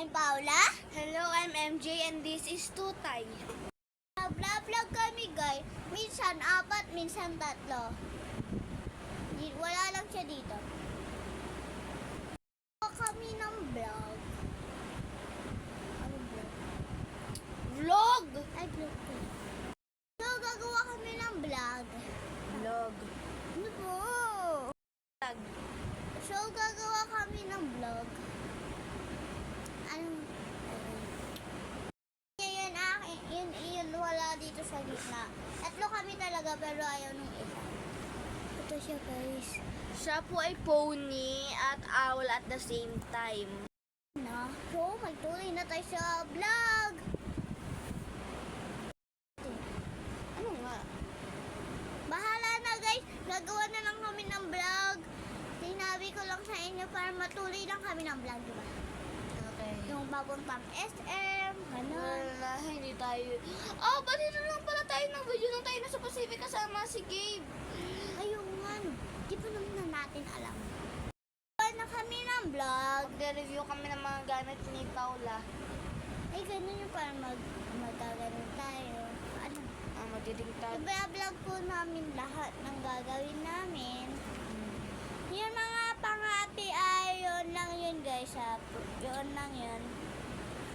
I'm Paula. Hello, I'm MJ and this is Tutay. Vlog kami guys. Minsan 4, minsan 3. Wala lang siya dito. Kami ng vlog. Ano vlog? Vlog! Ay, vlog ko. So, gagawa kami ng vlog. Vlog. Ano po? Vlog. So, gagawa kami ng vlog. Ano? Yun, wala dito sa gitna. 3 kami talaga, pero ayaw nung isa. Ito siya, guys. Siya po ay pony at owl at the same time. So, magtuloy na tayo sa vlog. Ano nga? Bahala na, guys. Gagawa na lang kami ng vlog. Sinabi ko lang sa inyo para matuloy lang kami ng vlog, diba? Okay. Yung papuntang SM, ganun. Wala, hindi tayo. Oh, ba't dito lang pala tayo ng video nung tayo nasa Pacific kasama si Gabe? Ayun nga, no. Di pa naman na natin alam. Gagawa na kami ng vlog. Magre-review kami ng mga gamit ni Paula. Ay, ganun yung parang magkaganon tayo. Ano? Magdidingtad. I-vlog po namin lahat ng gagawin namin. Yung mga pangati ay yun lang yun guys. Yun lang yun.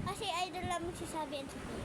Kasi idol lang magsasabi ang sabi.